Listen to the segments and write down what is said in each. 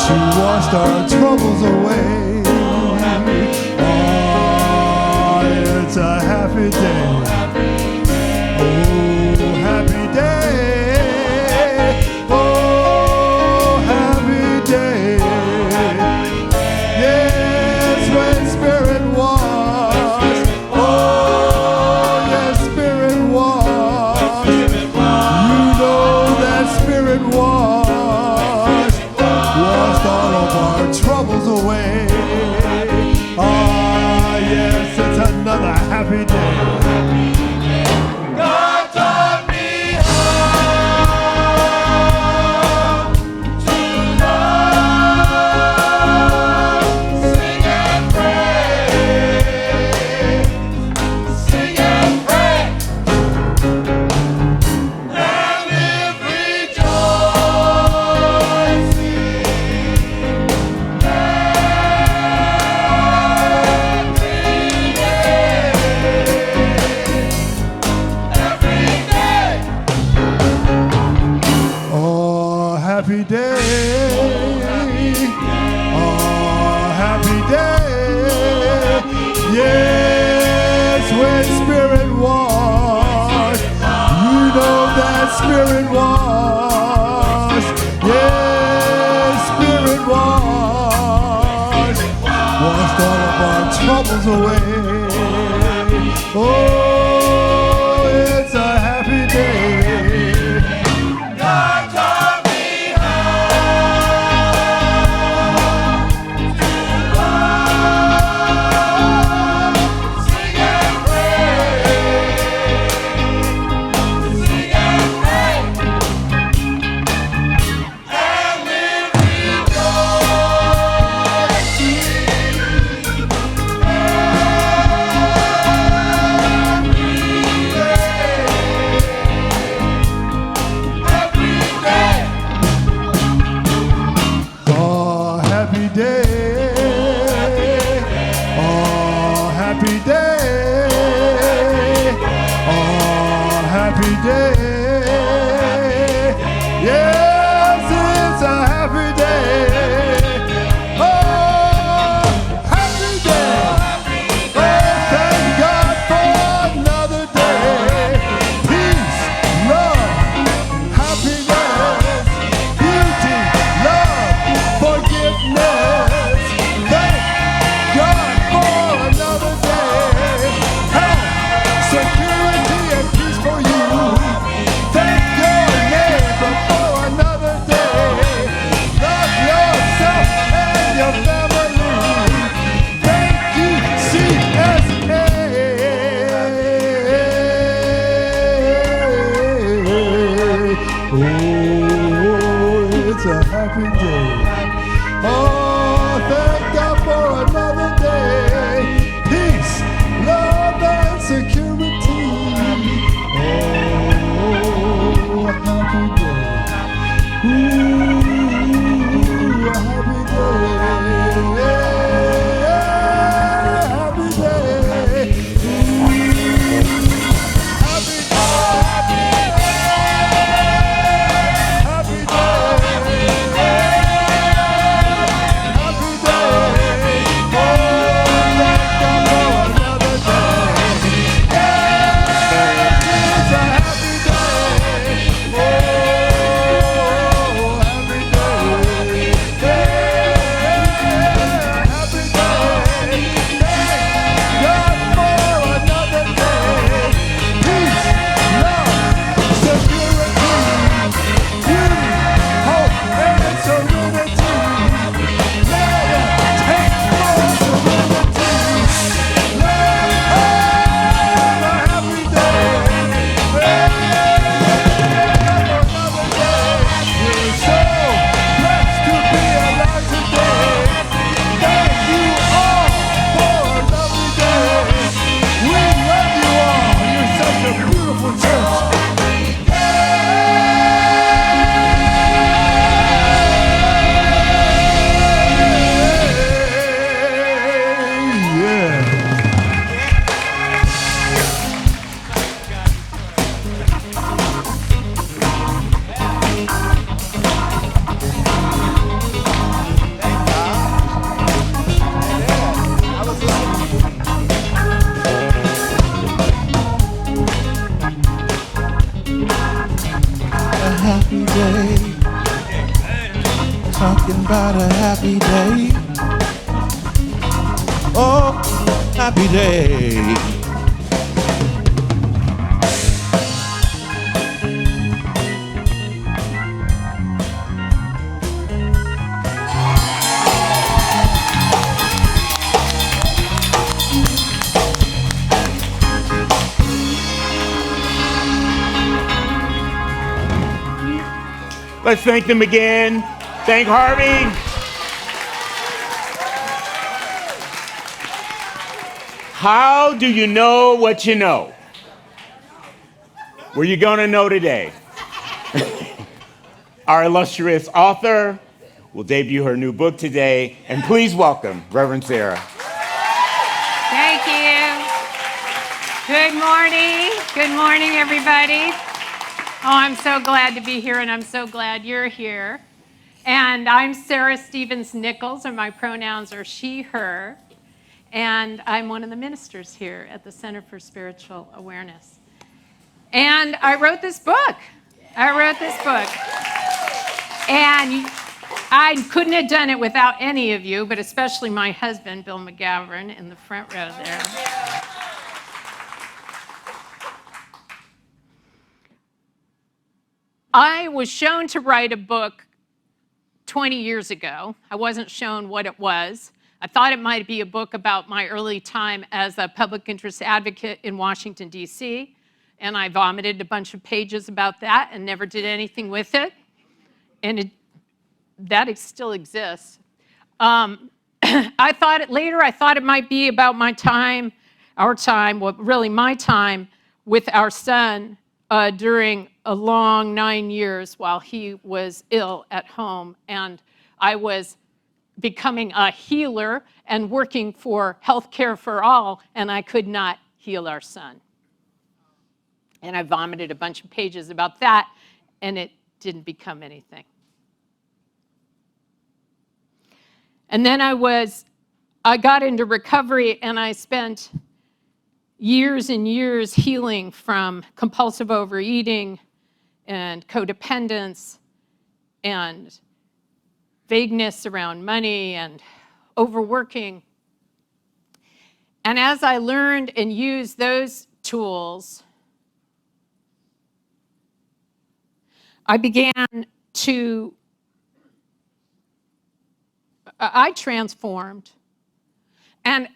She washed our troubles away. Oh, it's a happy day. Oh, happy day. Oh, happy day. Yes, when Spirit was. Oh, yes, Spirit was. You know that Spirit was. Washed all of our troubles away. Ah, yes, it's another happy day. God taught me how to love, sing and pray, sing and pray, and live rejoicing Happy day. Oh, happy day. Yes, when Spirit was. You know that Spirit was. Yes, Spirit was. Washed all of our troubles away. Oh, it's a happy day. about a happy day. Oh, happy day. Let's thank them again. Thank Harvey. How do you know what you know? Well, you're going to know today. Our illustrious author will debut her new book today. And please welcome Reverend Sara. Thank you. Good morning. Good morning, everybody. Oh, I'm so glad to be here, and I'm so glad you're here. And I'm Sara Stevens Nichols, and my pronouns are she, her. And I'm one of the ministers here at the Center for Spiritual Awareness. And I wrote this book. And I couldn't have done it without any of you, but especially my husband, Bill McGavran, in the front row there. I was shown to write a book 20 years ago. I wasn't shown what it was. I thought it might be a book about my early time as a public interest advocate in Washington, D.C., and I vomited a bunch of pages about that and never did anything with it. And that still exists. I thought it might be about my time with our son during a long 9 years while he was ill at home. And I was becoming a healer and working for healthcare for all, and I could not heal our son. And I vomited a bunch of pages about that, and it didn't become anything. And then I got into recovery, and I spent years and years healing from compulsive overeating and codependence and vagueness around money and overworking. And as I learned and used those tools, I transformed. And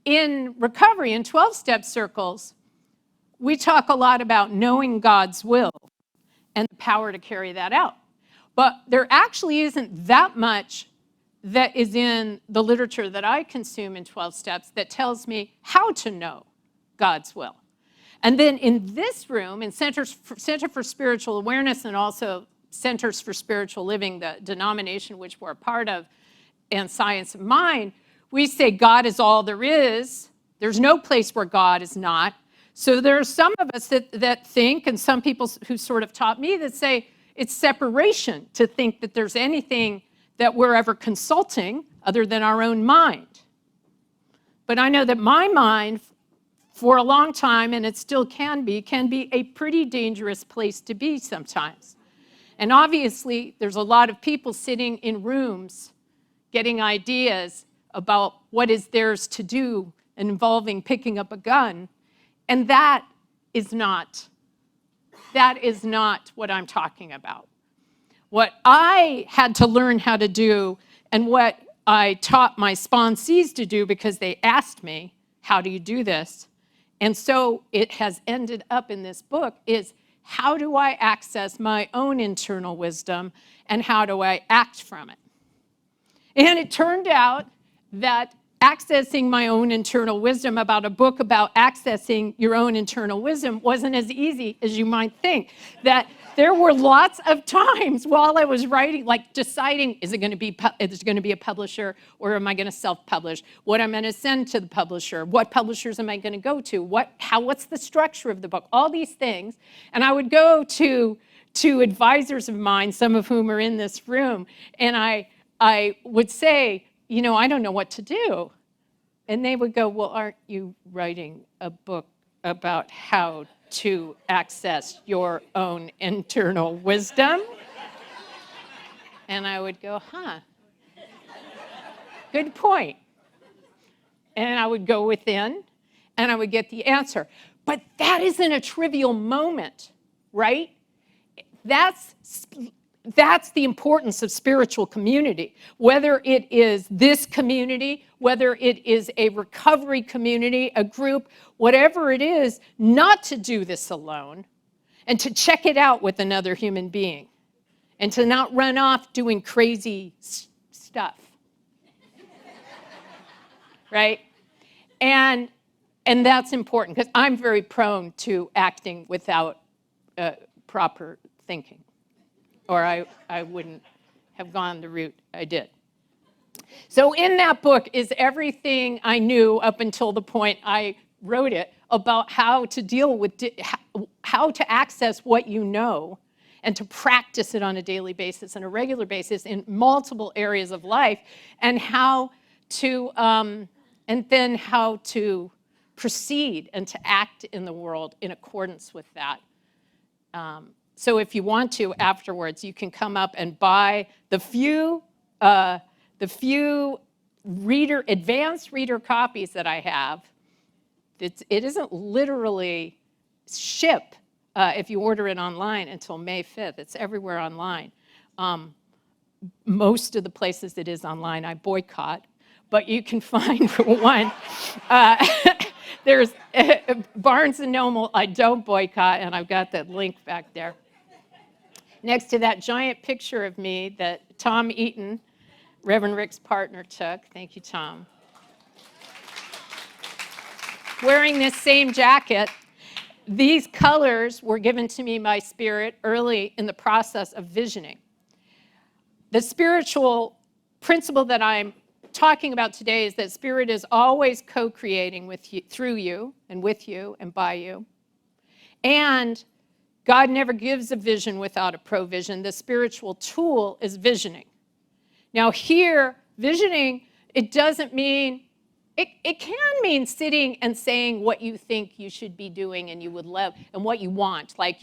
in recovery, in 12-step circles, we talk a lot about knowing God's will and the power to carry that out. But there actually isn't that much that is in the literature that I consume in 12 steps that tells me how to know God's will. And then in this room, in Center for Spiritual Awareness and also Centers for Spiritual Living, the denomination which we're a part of, and Science of Mind, we say God is all there is. There's no place where God is not. So there are some of us that think, and some people who sort of taught me that say it's separation to think that there's anything that we're ever consulting other than our own mind. But I know that my mind, for a long time, and it still can be a pretty dangerous place to be sometimes. And obviously, there's a lot of people sitting in rooms getting ideas about what is theirs to do involving picking up a gun. And that is not what I'm talking about. What I had to learn how to do and what I taught my sponsees to do because they asked me, how do you do this? And so it has ended up in this book is how do I access my own internal wisdom and how do I act from it? And it turned out that accessing my own internal wisdom about a book about accessing your own internal wisdom wasn't as easy as you might think. That there were lots of times while I was writing, like deciding, is it going to be a publisher or am I going to self-publish? What I'm going to send to the publisher? What publishers am I going to go to? What's the structure of the book? All these things. And I would go to advisors of mine, some of whom are in this room, and I would say, I don't know what to do. And they would go, well, aren't you writing a book about how to access your own internal wisdom? And I would go, Good point. And I would go within, and I would get the answer. But that isn't a trivial moment, right? That's the importance of spiritual community. Whether it is this community, whether it is a recovery community, a group, whatever it is, not to do this alone, and to check it out with another human being, and to not run off doing crazy stuff. Right? And that's important, because I'm very prone to acting without proper thinking, or I wouldn't have gone the route I did. So in that book is everything I knew up until the point I wrote it about how to deal with, how to access what you know and to practice it on a daily basis and a regular basis in multiple areas of life, and how to, and then how to proceed and to act in the world in accordance with that. So if you want to, afterwards, you can come up and buy the few advanced reader copies that I have. It isn't literally ship if you order it online until May 5th. It's everywhere online. Most of the places it is online, I boycott, but you can find one. There's Barnes & Noble, I don't boycott, and I've got that link back there. Next to that giant picture of me that Tom Eaton, Reverend Rick's partner, took. Thank you, Tom. Wearing this same jacket. These colors were given to me by Spirit early in the process of visioning. The spiritual principle that I'm talking about today is that Spirit is always co-creating with you, through you, and with you, and by you. And God never gives a vision without a provision. The spiritual tool is visioning. Now here, visioning, it doesn't mean, it can mean sitting and saying what you think you should be doing and you would love, and what you want. Like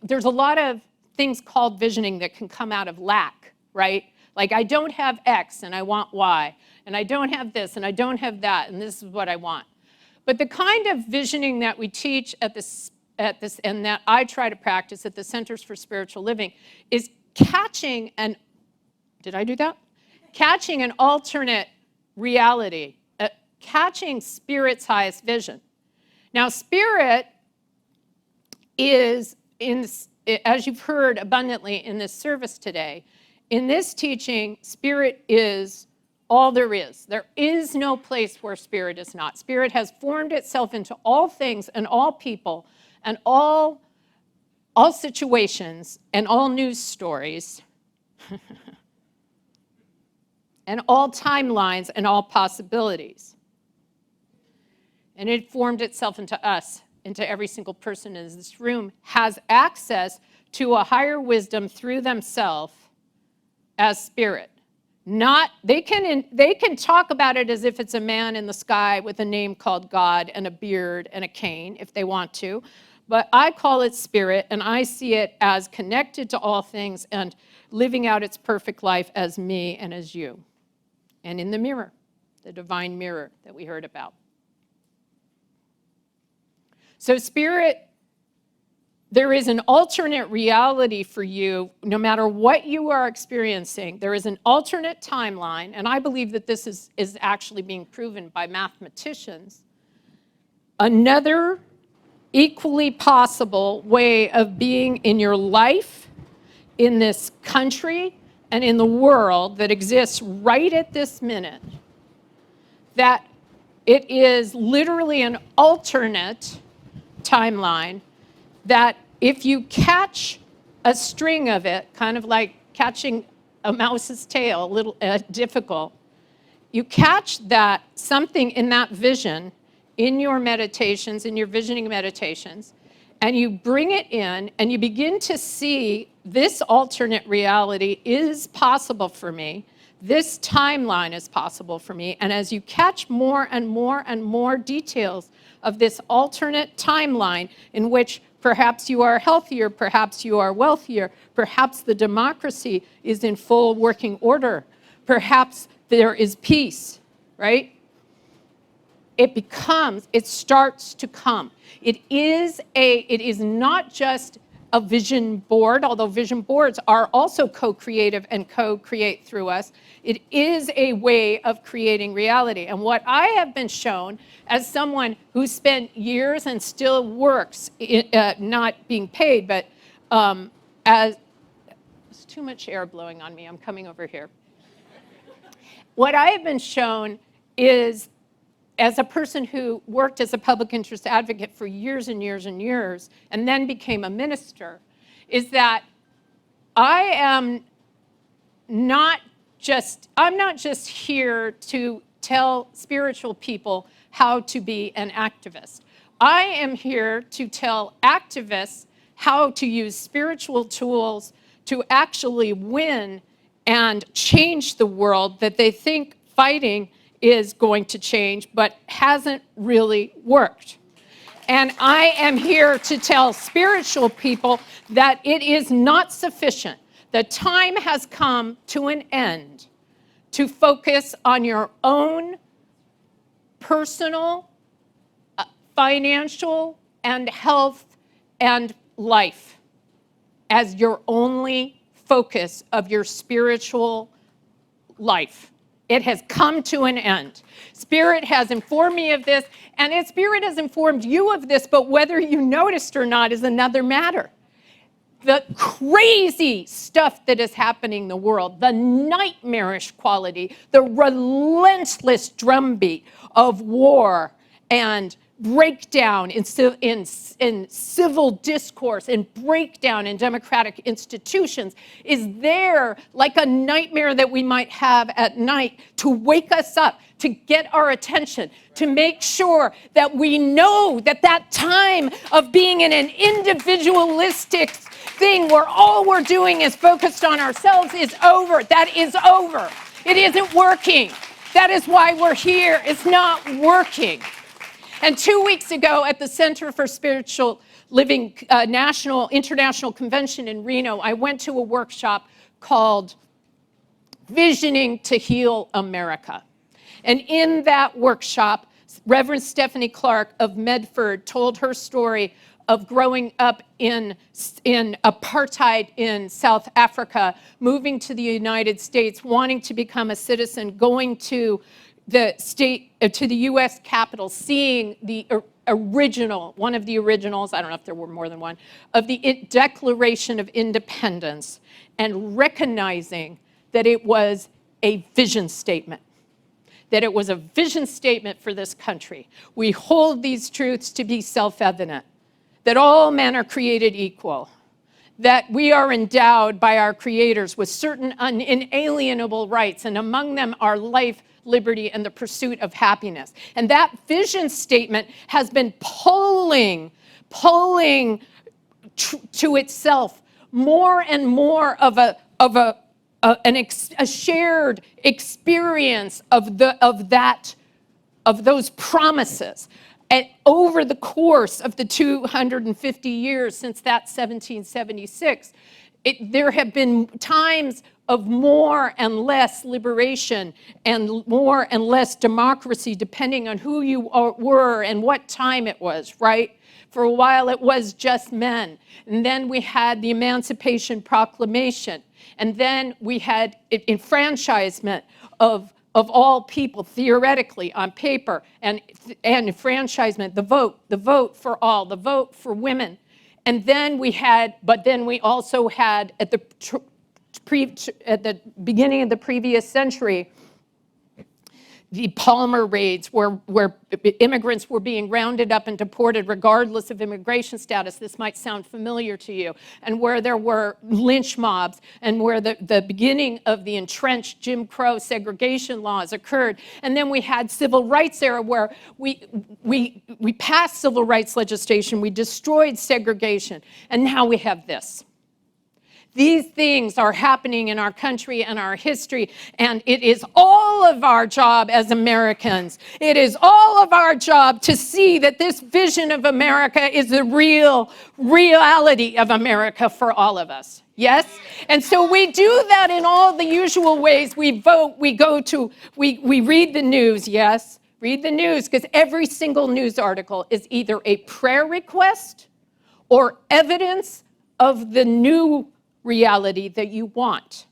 there's a lot of things called visioning that can come out of lack, right? Like, I don't have X and I want Y, and I don't have this and I don't have that, and this is what I want. But the kind of visioning that we teach at this and that I try to practice at the Centers for Spiritual Living is catching an, did I do that? Catching an alternate reality, catching Spirit's highest vision. Now, Spirit is, as you've heard abundantly in this service today, in this teaching, Spirit is all there is. There is no place where Spirit is not. Spirit has formed itself into all things and all people and all situations and all news stories and all timelines and all possibilities. And it formed itself into us, into every single person in this room, has access to a higher wisdom through themselves as Spirit. They can talk about it as if it's a man in the sky with a name called God and a beard and a cane if they want to, but I call it Spirit, and I see it as connected to all things and living out its perfect life as me and as you, and in the mirror, the divine mirror that we heard about. So Spirit, there is an alternate reality for you, no matter what you are experiencing. There is an alternate timeline, and I believe that this is actually being proven by mathematicians. Another equally possible way of being in your life, in this country, and in the world that exists right at this minute, that it is literally an alternate timeline that if you catch a string of it, kind of like catching a mouse's tail, a little difficult, you catch that something in that vision in your meditations, in your visioning meditations, and you bring it in and you begin to see this alternate reality is possible for me. This timeline is possible for me. And as you catch more and more and more details of this alternate timeline in which perhaps you are healthier, perhaps you are wealthier, perhaps the democracy is in full working order, perhaps there is peace, right? It starts to come. It is not just a vision board, although vision boards are also co-creative and co-create through us. It is a way of creating reality. And what I have been shown as someone who spent years and still works, not being paid, but as, there's too much air blowing on me, I'm coming over here. What I have been shown is, as a person who worked as a public interest advocate for years and years and years, and then became a minister, is that I'm not just here to tell spiritual people how to be an activist. I am here to tell activists how to use spiritual tools to actually win and change the world that they think fighting is going to change, but hasn't really worked. And I am here to tell spiritual people that it is not sufficient. The time has come to an end to focus on your own personal, financial, and health and life as your only focus of your spiritual life. It has come to an end. Spirit has informed me of this, and Spirit has informed you of this, but whether you noticed or not is another matter. The crazy stuff that is happening in the world, the nightmarish quality, the relentless drumbeat of war and breakdown in civil discourse and breakdown in democratic institutions is there like a nightmare that we might have at night to wake us up, to get our attention, to make sure that we know that that time of being in an individualistic thing where all we're doing is focused on ourselves is over. That is over. It isn't working. That is why we're here. It's not working. And 2 weeks ago at the Center for Spiritual Living International Convention in Reno, I went to a workshop called Visioning to Heal America. And in that workshop, Reverend Stephanie Clark of Medford told her story of growing up in apartheid in South Africa, moving to the United States, wanting to become a citizen, going to the U.S. Capitol, seeing the original, one of the originals, I don't know if there were more than one, of the Declaration of Independence, and recognizing that it was a vision statement. That it was a vision statement for this country. We hold these truths to be self-evident, that all men are created equal, that we are endowed by our creators with certain inalienable rights, and among them are life, liberty, and the pursuit of happiness. And that vision statement has been pulling to itself more and more of a shared experience of those promises. And over the course of the 250 years since that 1776, there have been times of more and less liberation and more and less democracy, depending on who you were and what time it was, right? For a while, it was just men. And then we had the Emancipation Proclamation. And then we had enfranchisement of all people, theoretically, on paper, and enfranchisement, the vote for all, the vote for women. And then we also had, at the beginning of the previous century, the Palmer raids where immigrants were being rounded up and deported regardless of immigration status. This might sound familiar to you. And where there were lynch mobs, and where the beginning of the entrenched Jim Crow segregation laws occurred. And then we had civil rights era where we passed civil rights legislation, we destroyed segregation, and now we have this. These things are happening in our country and our history, and it is all of our job as Americans. It is all of our job to see that this vision of America is the real reality of America for all of us. Yes? And so we do that in all the usual ways. We vote, we read the news, yes? Read the news, because every single news article is either a prayer request or evidence of the new reality that you want.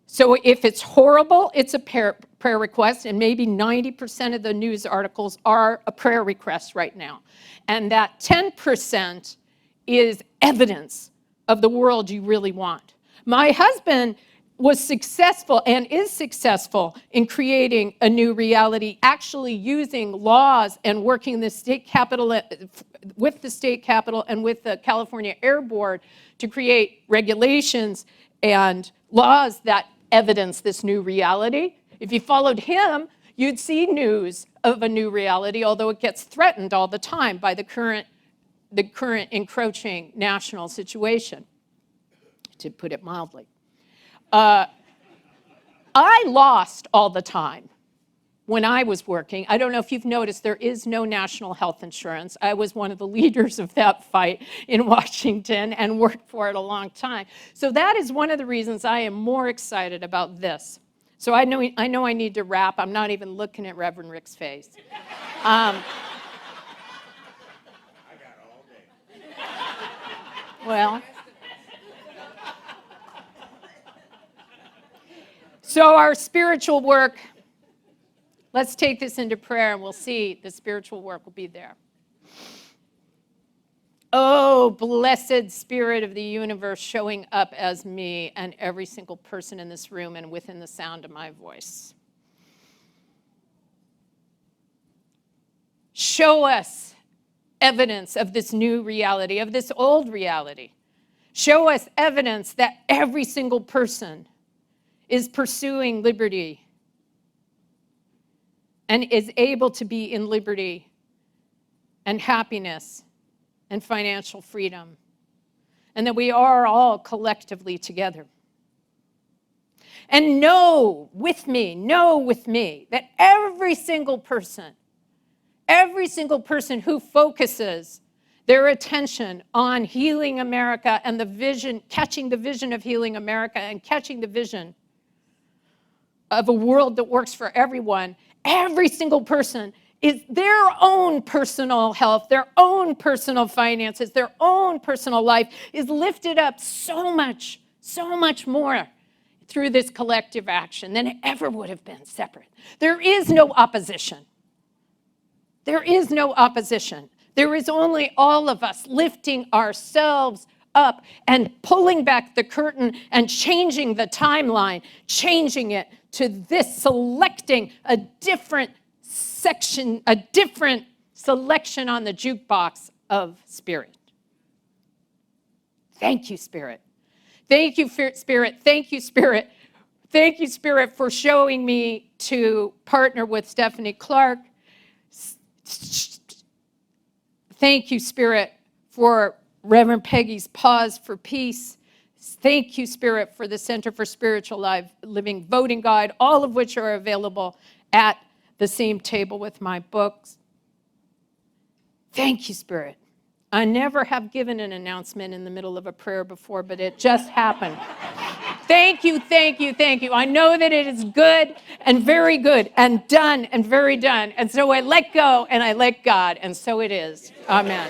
So if it's horrible, it's a prayer request, and maybe 90% of the news articles are a prayer request right now. And that 10% is evidence of the world you really want. My husband was successful and is successful in creating a new reality, actually using laws and working the state capitol with the state capitol and with the California Air Board to create regulations and laws that evidence this new reality. If you followed him, you'd see news of a new reality, although it gets threatened all the time by the current encroaching national situation, to put it mildly. I lost all the time when I was working. I don't know if you've noticed, there is no national health insurance. I was one of the leaders of that fight in Washington and worked for it a long time. So that is one of the reasons I am more excited about this. So I know I need to wrap. I'm not even looking at Reverend Rick's face. Well, so our spiritual work, let's take this into prayer and we'll see the spiritual work will be there. Oh, blessed Spirit of the universe, showing up as me and every single person in this room and within the sound of my voice. Show us evidence of this new reality, of this old reality. Show us evidence that every single person is pursuing liberty and is able to be in liberty and happiness and financial freedom, and that we are all collectively together. And know with me that every single person who focuses their attention on healing America and the vision, catching the vision of healing America and catching the vision of a world that works for everyone, every single person is their own personal health, their own personal finances, their own personal life is lifted up so much more through this collective action than it ever would have been separate. There is no opposition. There is no opposition. There is only all of us lifting ourselves up and pulling back the curtain and changing the timeline, changing it to this, selecting a different section, a different selection on the jukebox of Spirit. Thank you, Spirit. Thank you, Spirit. Thank you, Spirit. Thank you, Spirit, for showing me to partner with Stephanie Clark. Thank you, Spirit, for Reverend Peggy's Pause for Peace. Thank you, Spirit, for the Center for Spiritual Living Voting Guide, all of which are available at the same table with my books. Thank you, Spirit. I never have given an announcement in the middle of a prayer before, but it just happened. Thank you, thank you, thank you. I know that it is good and very good and done and very done. And so I let go and I let God, and so it is. Amen.